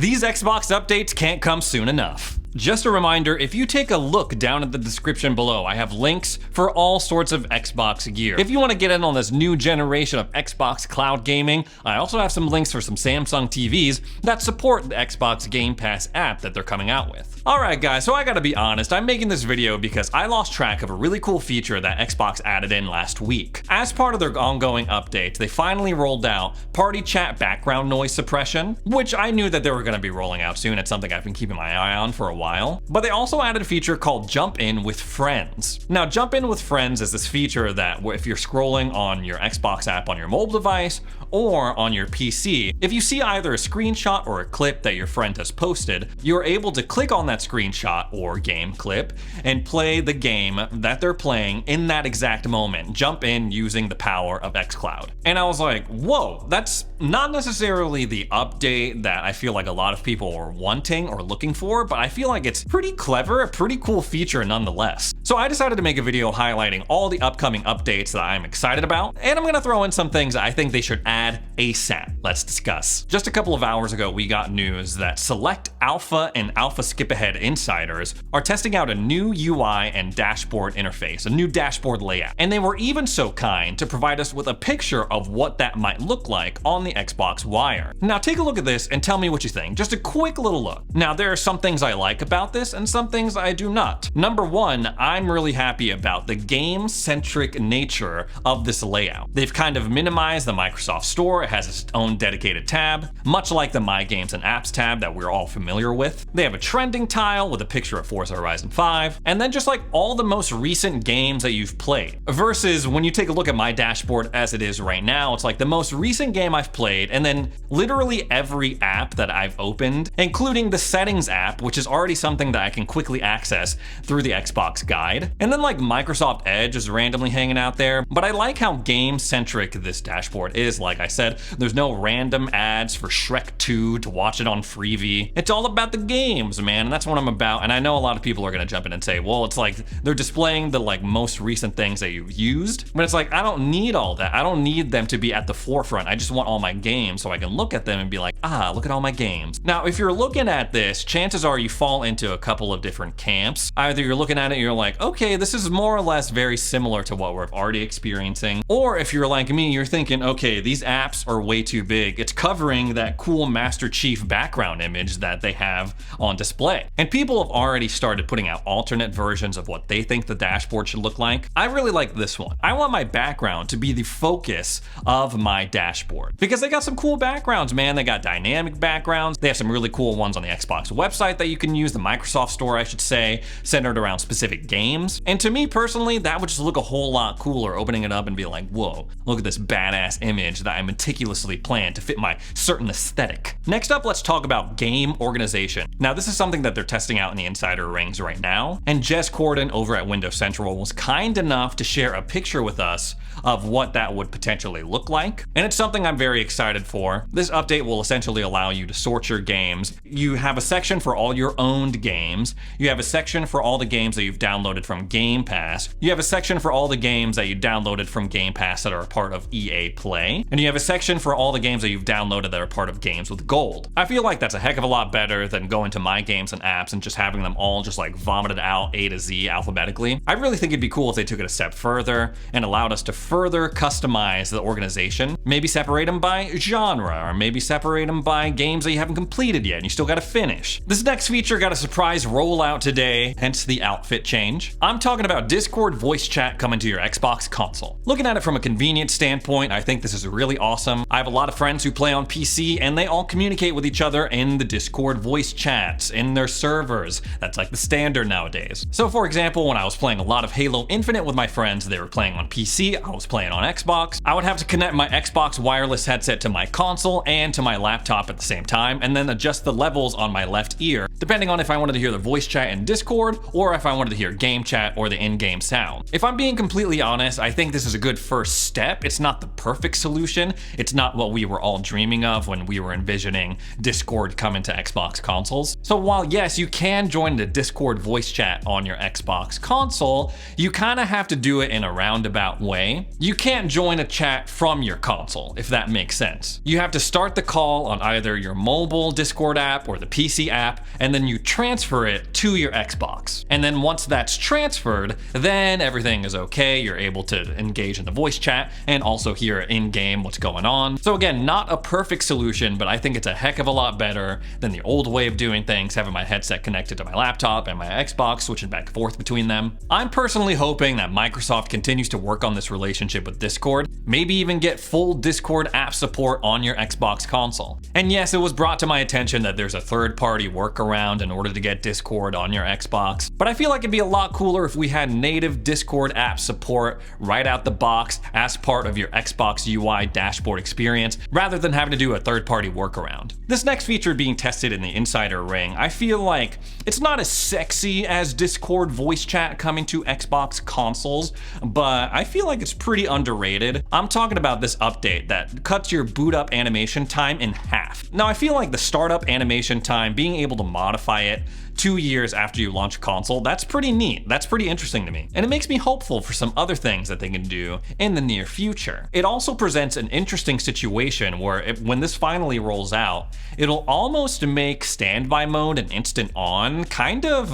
These Xbox updates can't come soon enough. Just a reminder, if you take a look down at the description below, I have links for all sorts of Xbox gear. If you want to get in on this new generation of Xbox cloud gaming, I also have some links for some Samsung TVs that support the Xbox Game Pass app that they're coming out with. Alright guys, so I gotta be honest, I'm making this video because I lost track of a really cool feature that Xbox added in last week. As part of their ongoing updates, they finally rolled out party chat background noise suppression, which I knew that they were gonna be rolling out soon. It's something I've been keeping my eye on for a while. But they also added a feature called Jump In with Friends. Now, Jump In with Friends is this feature that if you're scrolling on your Xbox app on your mobile device or on your PC, if you see either a screenshot or a clip that your friend has posted, you're able to click on that screenshot or game clip and play the game that they're playing in that exact moment. Jump in using the power of xCloud. And I was like, whoa, that's not necessarily the update that I feel like a lot of people are wanting or looking for, but I feel like it's pretty clever, a pretty cool feature nonetheless. So I decided to make a video highlighting all the upcoming updates that I'm excited about, and I'm gonna throw in some things I think they should add ASAP. Let's discuss. Just a couple of hours ago, we got news that select alpha and alpha skip ahead insiders are testing out a new UI and dashboard interface, a new dashboard layout. And they were even so kind to provide us with a picture of what that might look like on the Xbox Wire. Now take a look at this and tell me what you think. Just a quick little look. Now there are some things I like about this and some things I do not. Number one, I'm really happy about the game-centric nature of this layout. They've kind of minimized the Microsoft Store. It has its own dedicated tab, much like the My Games and Apps tab that we're all familiar with. They have a trending tile with a picture of Forza Horizon 5, and then just like all the most recent games that you've played. Versus when you take a look at my dashboard as it is right now, it's like the most recent game I've played, and then literally every app that I've opened, including the settings app, which is already something that I can quickly access through the Xbox guide. And then like Microsoft Edge is randomly hanging out there, but I like how game-centric this dashboard is. Like I said, there's no random ads for Shrek 2 to watch it on Freevee. It's all about the games, man, and that's what I'm about. And I know a lot of people are gonna jump in and say, well, it's like they're displaying the like most recent things that you've used, but it's like, I don't need all that. I don't need them to be at the forefront. I just want all my games so I can look at them and be like, ah, look at all my games. Now, if you're looking at this, chances are you fall into a couple of different camps. Either you're looking at it and you're like, okay, this is more or less very similar to what we're already experiencing. Or if you're like me, you're thinking, okay, these apps are way too big. It's covering that cool Master Chief background image that they have on display. And people have already started putting out alternate versions of what they think the dashboard should look like. I really like this one. I want my background to be the focus of my dashboard because they got some cool backgrounds, man. They got dynamic backgrounds. They have some really cool ones on the Xbox website that you can use, the Microsoft Store, I should say, centered around specific games. And to me personally, that would just look a whole lot cooler opening it up and be like, whoa, look at this badass image that I meticulously planned to fit my certain aesthetic. Next up, let's talk about game organization. Now, this is something that they're testing out in the insider rings right now. And Jess Corden over at Windows Central was kind enough to share a picture with us of what that would potentially look like. And it's something I'm very excited for. This update will essentially allow you to sort your games. You have a section for all your owned games. You have a section for all the games that you've downloaded from Game Pass. You have a section for all the games that you downloaded from Game Pass that are a part of EA Play. And you have a section for all the games that you've downloaded that are part of Games with Gold. I feel like that's a heck of a lot better than going to My Games and Apps and just having them all just like vomited out A to Z alphabetically. I really think it'd be cool if they took it a step further and allowed us to further customize the organization. Maybe separate them by genre, or maybe separate them by games that you haven't completed yet and you still gotta finish. This next feature got a surprise rollout today, hence the outfit change. I'm talking about Discord voice chat coming to your Xbox console. Looking at it from a convenience standpoint, I think this is really awesome. I have a lot of friends who play on PC and they all communicate with each other in the Discord voice chats, in their servers. That's like the standard nowadays. So for example, when I was playing a lot of Halo Infinite with my friends, they were playing on PC, I was playing on Xbox. I would have to connect my Xbox wireless headset to my console and to my laptop at the same time, and then adjust the levels on my left ear, depending on if I wanted to hear the voice chat in Discord or if I wanted to hear game chat or the in-game sound. If I'm being completely honest, I think this is a good first step. It's not the perfect solution. It's not what we were all dreaming of when we were envisioning Discord coming to Xbox consoles. So while yes, you can join the Discord voice chat on your Xbox console, you kind of have to do it in a roundabout way. You can't join a chat from your console, if that makes sense. You have to start the call install on either your mobile Discord app or the PC app, and then you transfer it to your Xbox. And then once that's transferred, then everything is okay. You're able to engage in the voice chat and also hear in-game what's going on. So again, not a perfect solution, but I think it's a heck of a lot better than the old way of doing things, having my headset connected to my laptop and my Xbox, switching back and forth between them. I'm personally hoping that Microsoft continues to work on this relationship with Discord, maybe even get full Discord app support on your Xbox console. And yes, it was brought to my attention that there's a third-party workaround in order to get Discord on your Xbox, but I feel like it'd be a lot cooler if we had native Discord app support right out the box as part of your Xbox UI dashboard experience, rather than having to do a third-party workaround. This next feature being tested in the insider ring, I feel like it's not as sexy as Discord voice chat coming to Xbox consoles, but I feel like it's pretty underrated. I'm talking about this update that cuts your boot up animation time in half. Now, I feel like the startup animation time, being able to modify it 2 years after you launch a console, that's pretty neat. That's pretty interesting to me. And it makes me hopeful for some other things that they can do in the near future. It also presents an interesting situation where when this finally rolls out, it'll almost make standby mode and instant on kind of,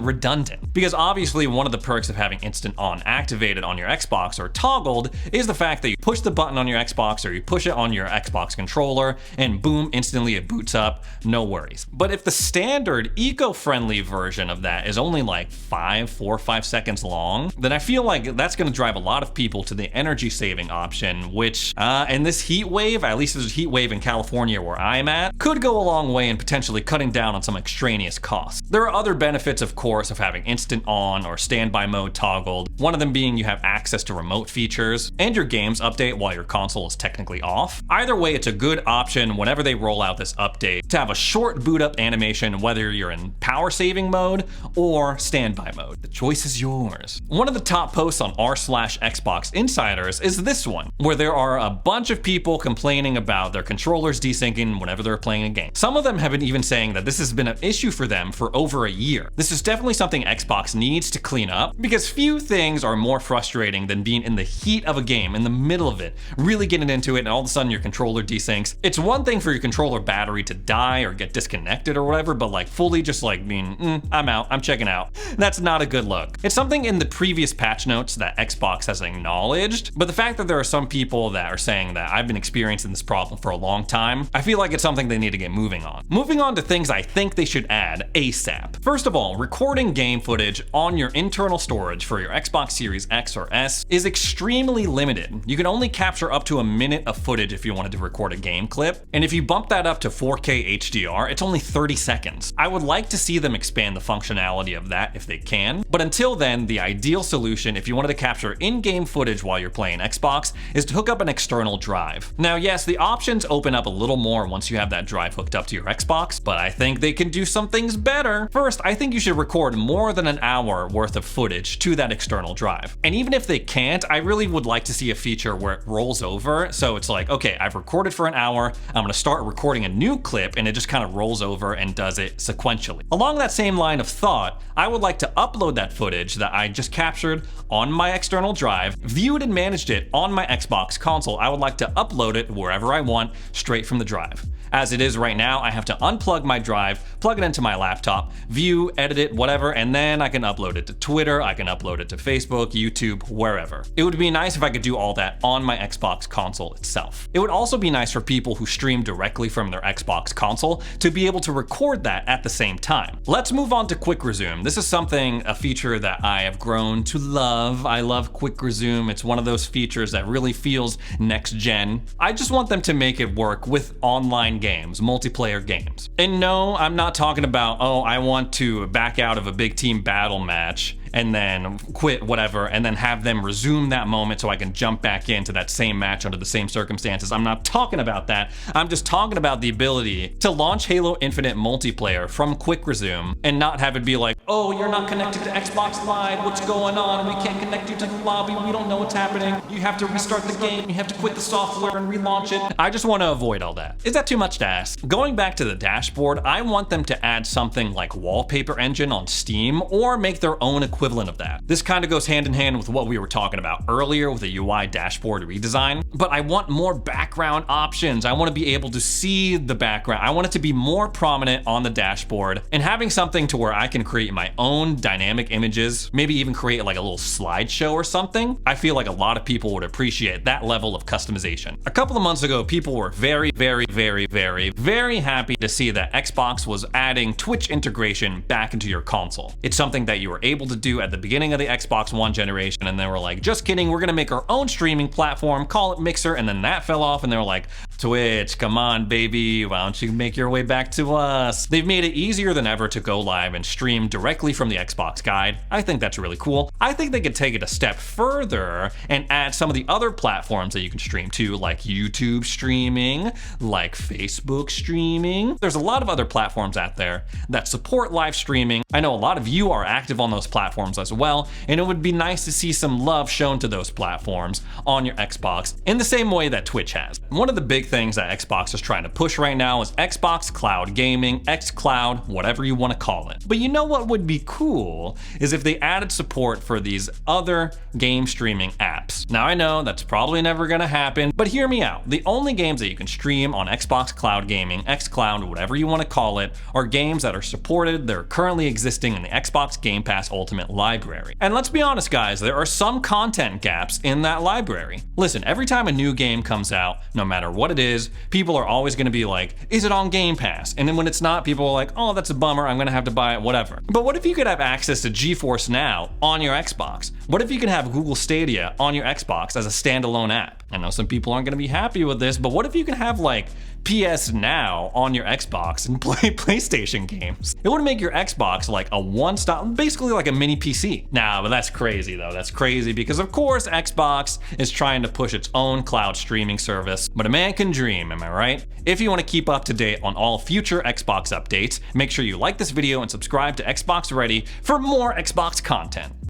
redundant. Because obviously one of the perks of having instant on activated on your Xbox or toggled is the fact that you push the button on your Xbox or you push it on your Xbox controller and boom, instantly it boots up, no worries. But if the standard eco-friendly version of that is only like 4 or 5 seconds long, then I feel like that's going to drive a lot of people to the energy saving option, which in this heat wave, at least there's a heat wave in California where I'm at, could go a long way in potentially cutting down on some extraneous costs. There are other benefits, of course, of having instant on or standby mode toggled, one of them being you have access to remote features, and your games update while your console is technically off. Either way, it's a good option whenever they roll out this update to have a short boot up animation, whether you're in power saving mode or standby mode. The choice is yours. One of the top posts on r/Xbox Insiders is this one, where there are a bunch of people complaining about their controllers desyncing whenever they're playing a game. Some of them have been even saying that this has been an issue for them for over a year. This is definitely something Xbox needs to clean up, because few things are more frustrating than being in the heat of a game, in the middle of it, really getting into it, and all of a sudden your controller desyncs. It's one thing for your controller battery to die or get disconnected or whatever, but like fully just like being, I'm out, I'm checking out. That's not a good look. It's something in the previous patch notes that Xbox has acknowledged, but the fact that there are some people that are saying that I've been experiencing this problem for a long time, I feel like it's something they need to get moving on. Moving on to things I think they should add ASAP. First of all, recording game footage on your internal storage for your Xbox Series X or S is extremely limited. You can only capture up to a minute of footage if you wanted to record a game clip, and if you bump that up to 4K HDR, it's only 30 seconds. I would like to see them expand the functionality of that if they can, but until then, the ideal solution if you wanted to capture in-game footage while you're playing Xbox is to hook up an external drive. Now yes, the options open up a little more once you have that drive hooked up to your Xbox, but I think they can do some things better. First, I think you should record more than an hour worth of footage to that external drive. And even if they can't, I really would like to see a feature where it rolls over, so it's like, okay, I've recorded for an hour, I'm gonna start recording a new clip, and it just kind of rolls over and does it sequentially. Along that same line of thought, I would like to upload that footage that I just captured on my external drive, viewed and managed it on my Xbox console. I would like to upload it wherever I want, straight from the drive. As it is right now, I have to unplug my drive, plug it into my laptop, view, edit it, whatever, and then I can upload it to Twitter, I can upload it to Facebook, YouTube, wherever. It would be nice if I could do all that on my Xbox console itself. It would also be nice for people who stream directly from their Xbox console to be able to record that at the same time. Let's move on to Quick Resume. This is a feature that I have grown to love. I love Quick Resume. It's one of those features that really feels next gen. I just want them to make it work with online games, multiplayer games. And no, I'm not talking about, oh, I want to back out of a big team battle match and then quit whatever, and then have them resume that moment so I can jump back into that same match under the same circumstances. I'm not talking about that. I'm just talking about the ability to launch Halo Infinite multiplayer from Quick Resume and not have it be like, oh, you're not connected to Xbox Live, what's going on? We can't connect you to the lobby, we don't know what's happening. You have to restart the game, you have to quit the software and relaunch it. I just want to avoid all that. Is that too much to ask? Going back to the dashboard, I want them to add something like Wallpaper Engine on Steam, or make their own equivalent equivalent of that. This kind of goes hand in hand with what we were talking about earlier with the UI dashboard redesign, but I want more background options. I want to be able to see the background. I want it to be more prominent on the dashboard, and having something to where I can create my own dynamic images, maybe even create like a little slideshow or something. I feel like a lot of people would appreciate that level of customization. A couple of months ago, people were very happy to see that Xbox was adding Twitch integration back into your console. It's something that you were able to do at the beginning of the Xbox One generation, and they were like, just kidding, we're gonna make our own streaming platform, call it Mixer, and then that fell off, and they were like, Twitch, come on, baby, why don't you make your way back to us? They've made it easier than ever to go live and stream directly from the Xbox guide. I think that's really cool. I think they could take it a step further and add some of the other platforms that you can stream to, like YouTube streaming, like Facebook streaming. There's a lot of other platforms out there that support live streaming. I know a lot of you are active on those platforms as well, and it would be nice to see some love shown to those platforms on your Xbox in the same way that Twitch has. One of the big things that Xbox is trying to push right now is Xbox Cloud Gaming, xCloud, whatever you want to call it. But you know what would be cool is if they added support for these other game streaming apps. Now I know that's probably never gonna happen, but hear me out. The only games that you can stream on Xbox Cloud Gaming, xCloud, whatever you want to call it, are games that are supported, that are currently existing in the Xbox Game Pass Ultimate library. And let's be honest guys, there are some content gaps in that library. Listen, every time a new game comes out, no matter what it is, people are always gonna be like, is it on Game Pass? And then when it's not, people are like, oh, that's a bummer, I'm gonna have to buy it, whatever. But what if you could have access to GeForce Now on your Xbox? What if you could have Google Stadia on your Xbox as a standalone app? I know some people aren't gonna be happy with this, but what if you can have like PS Now on your Xbox and play PlayStation games? It would make your Xbox like a one-stop, basically like a mini PC. Nah, but that's crazy though. That's crazy because of course Xbox is trying to push its own cloud streaming service, but a man can dream, am I right? If you want to keep up to date on all future Xbox updates, make sure you like this video and subscribe to Xbox Ready for more Xbox content.